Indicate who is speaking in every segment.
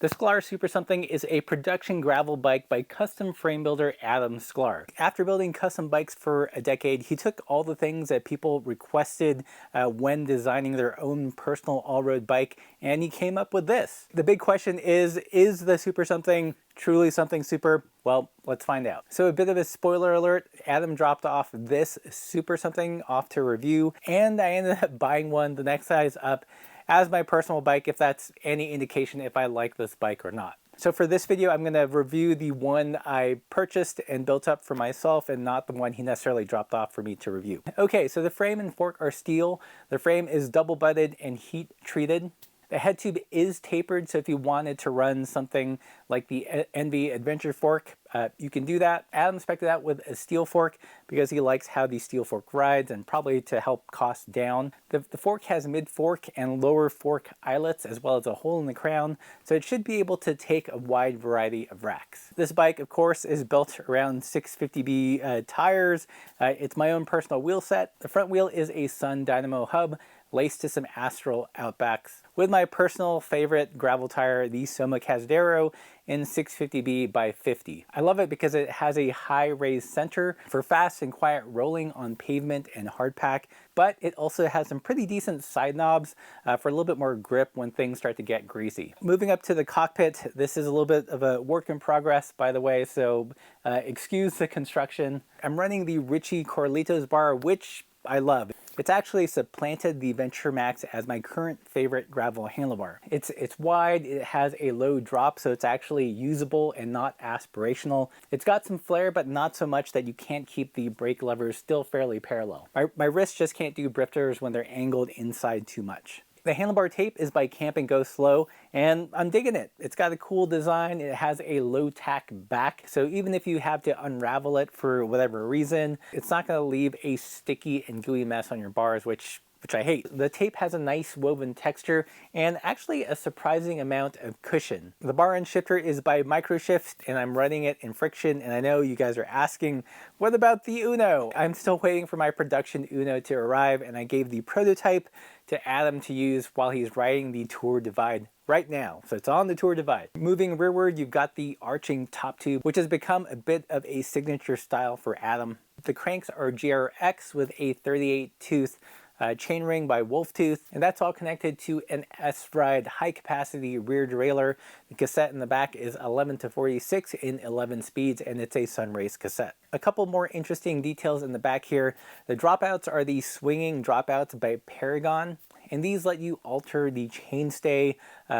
Speaker 1: The Sklar Super Something is a production gravel bike by custom frame builder Adam Sklar. After building custom bikes for a decade, he took all the things that people requested when designing their own personal all-road bike, and he came up with this. The big question is the Super Something truly something super? Well, let's find out. So a bit of a spoiler alert, Adam dropped off this Super Something off to review, and I ended up buying one the next size up as my personal bike, if that's any indication if I like this bike or not. So for this video, I'm going to review the one I purchased and built up for myself and not the one he necessarily dropped off for me to review. Okay, so the frame and fork are steel. The frame is double butted and heat treated. The head tube is tapered, so if you wanted to run something like the Envy Adventure fork, you can do that. Adam spec'd it out with a steel fork because he likes how the steel fork rides and probably to help cost down. The fork has mid-fork and lower fork eyelets as well as a hole in the crown, so it should be able to take a wide variety of racks. This bike, of course, is built around 650B tires. It's my own personal wheel set. The front wheel is a Sun Dynamo hub laced to some Astral Outbacks, with my personal favorite gravel tire, the Soma Casdero in 650B by 50. I love it because it has a high raised center for fast and quiet rolling on pavement and hardpack, but it also has some pretty decent side knobs for a little bit more grip when things start to get greasy. Moving up to the cockpit, this is a little bit of a work in progress, by the way, so excuse the construction. I'm running the Ritchie Corlitos bar, which I love. It's actually supplanted the Venture Max as my current favorite gravel handlebar. It's wide, it has a low drop, so it's actually usable and not aspirational. It's got some flair, but not so much that you can't keep the brake levers still fairly parallel. My wrists just can't do drifters when they're angled inside too much. The handlebar tape is by Camp and Go Slow, and I'm digging it. It's got a cool design. It has a low tack back, so even if you have to unravel it for whatever reason, it's not going to leave a sticky and gooey mess on your bars, which I hate. The tape has a nice woven texture and actually a surprising amount of cushion. The bar end shifter is by Microshift and I'm running it in friction, and I know you guys are asking, what about the Uno? I'm still waiting for my production Uno to arrive, and I gave the prototype to Adam to use while he's riding the Tour Divide right now. So it's on the Tour Divide. Moving rearward, you've got the arching top tube, which has become a bit of a signature style for Adam. The cranks are GRX with a 38 tooth chainring by Wolftooth, and that's all connected to an S-Ride high-capacity rear derailleur. The cassette in the back is 11 to 46 in 11 speeds, and it's a Sunrace cassette. A couple more interesting details in the back here. The dropouts are the swinging dropouts by Paragon, and these let you alter the chainstay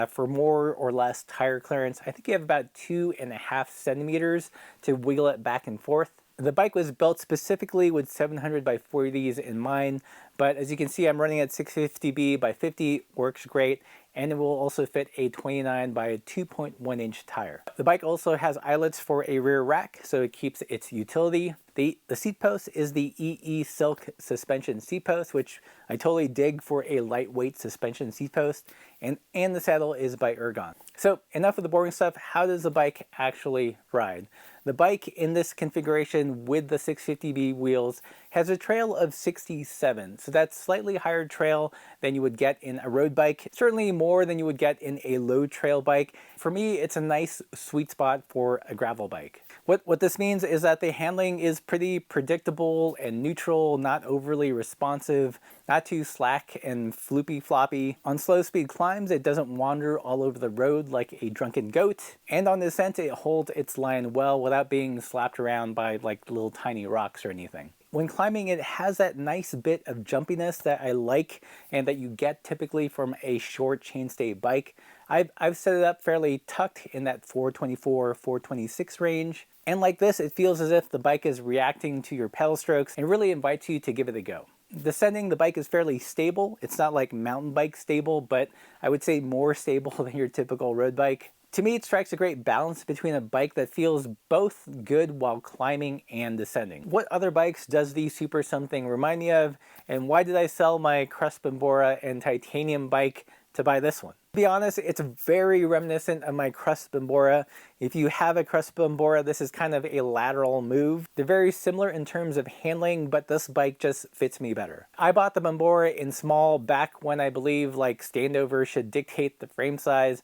Speaker 1: for more or less tire clearance. I think you have about 2.5 centimeters to wiggle it back and forth. The bike was built specifically with 700 by 40s in mind, but as you can see, I'm running at 650B by 50, works great, and it will also fit a 29 by 2.1 inch tire. The bike also has eyelets for a rear rack, so it keeps its utility. The seat post is the EE Silk suspension seat post, which I totally dig for a lightweight suspension seat post, and the saddle is by Ergon. So enough of the boring stuff. How does the bike actually ride? The bike in this configuration with the 650B wheels has a trail of 67, so that's slightly higher trail than you would get in a road bike, certainly more than you would get in a low trail bike. For me, it's a nice sweet spot for a gravel bike. What this means is that the handling is pretty predictable and neutral, not overly responsive, not too slack and floopy floppy. On slow speed climbs, it doesn't wander all over the road like a drunken goat, and on descent, it holds its line well without being slapped around by like little tiny rocks or anything. When climbing, it has that nice bit of jumpiness that I like and that you get typically from a short chainstay bike. I've set it up fairly tucked in that 424, 426 range. And like this, it feels as if the bike is reacting to your pedal strokes and really invites you to give it a go. Descending, the bike is fairly stable. It's not like mountain bike stable, but I would say more stable than your typical road bike. To me, it strikes a great balance between a bike that feels both good while climbing and descending. What other bikes does the Super Something remind me of, and why did I sell my Crust Bambora and Titanium bike to buy this one? To be honest, it's very reminiscent of my Crust Bambora. If you have a Crust Bambora, this is kind of a lateral move. They're very similar in terms of handling, but this bike just fits me better. I bought the Bambora in small back when I believe like standover should dictate the frame size.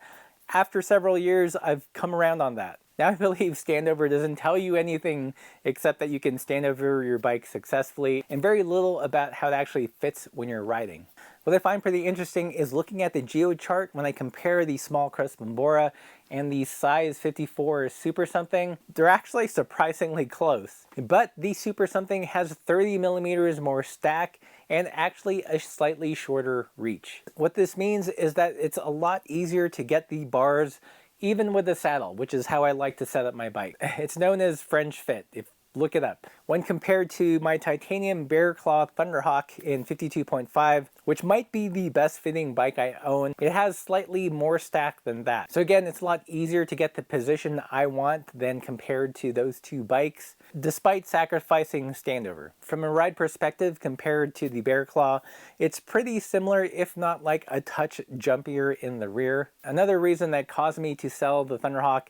Speaker 1: After several years, I've come around on that. Now I believe standover doesn't tell you anything except that you can stand over your bike successfully, and very little about how it actually fits when you're riding. What I find pretty interesting is looking at the geo chart when I compare the small crest Bora and the size 54 super something. They're actually surprisingly close. But the super something has 30 millimeters more stack and actually a slightly shorter reach. What this means is that it's a lot easier to get the bars even with the saddle, which is how I like to set up my bike. It's known as French fit. Look it up. When compared to my titanium Bear Claw Thunderhawk in 52.5, which might be the best fitting bike I own, it has slightly more stack than that. So again, it's a lot easier to get the position I want than compared to those two bikes, despite sacrificing standover. From a ride perspective, compared to the Bear Claw, it's pretty similar, if not like a touch jumpier in the rear. Another reason that caused me to sell the Thunderhawk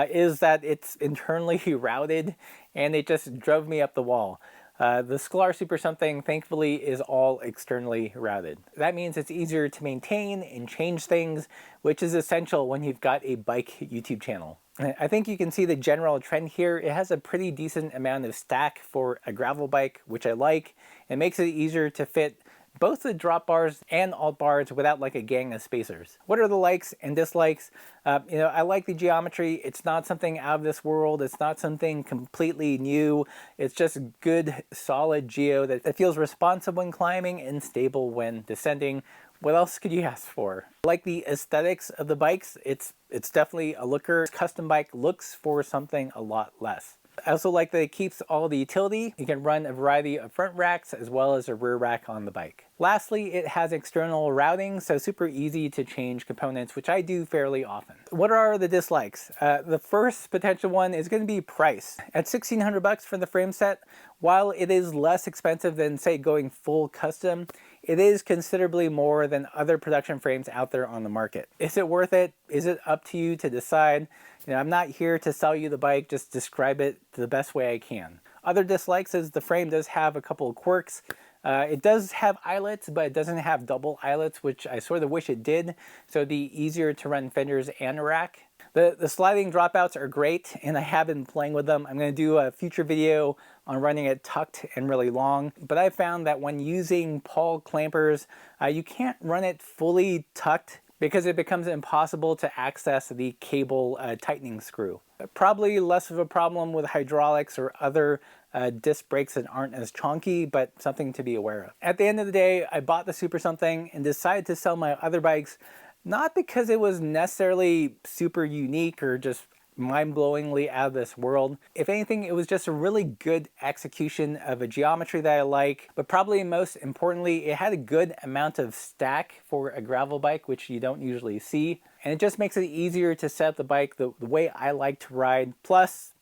Speaker 1: is that it's internally routed and it just drove me up the wall. The Sklar Super something, thankfully, is all externally routed. That means it's easier to maintain and change things, which is essential when you've got a bike YouTube channel. I think you can see the general trend here. It has a pretty decent amount of stack for a gravel bike, which I like. It makes it easier to fit both the drop bars and alt bars without like a gang of spacers. What are the likes and dislikes? I like the geometry. It's not something out of this world. It's not something completely new. It's just good, solid geo that feels responsive when climbing and stable when descending. What else could you ask for? I like the aesthetics of the bikes. It's definitely a looker. Custom bike looks for something a lot less. I also like that it keeps all the utility. You can run a variety of front racks as well as a rear rack on the bike. Lastly, it has external routing, so super easy to change components, which I do fairly often. What are the dislikes? The first potential one is going to be price. At $1,600 for the frame set, while it is less expensive than, say, going full custom, it is considerably more than other production frames out there on the market. Is it worth it? Is it up to you to decide? I'm not here to sell you the bike, just describe it the best way I can. Other dislikes is the frame does have a couple of quirks. It does have eyelets, but it doesn't have double eyelets, which I sort of wish it did, so it'd be easier to run fenders and a rack. The sliding dropouts are great, and I have been playing with them. I'm going to do a future video on running it tucked and really long, but I found that when using pawl clampers, you can't run it fully tucked because it becomes impossible to access the cable tightening screw. Probably less of a problem with hydraulics or other disc brakes that aren't as chonky, but something to be aware of. At the end of the day, I bought the Super something and decided to sell my other bikes, not because it was necessarily super unique or just mind-blowingly out of this world. If anything, it was just a really good execution of a geometry that I like, but probably most importantly, it had a good amount of stack for a gravel bike, which you don't usually see, and it just makes it easier to set up the bike the way I like to ride, plus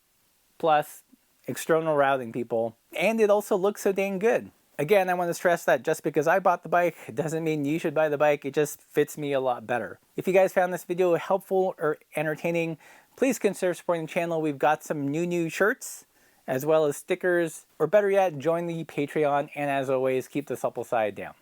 Speaker 1: external routing, people, and it also looks so dang good. Again, I want to stress that just because I bought the bike doesn't mean you should buy the bike. It just fits me a lot better. If you guys found this video helpful or entertaining, please consider supporting the channel. We've got some new shirts as well as stickers, or better yet, join the Patreon, and as always, keep the supple side down.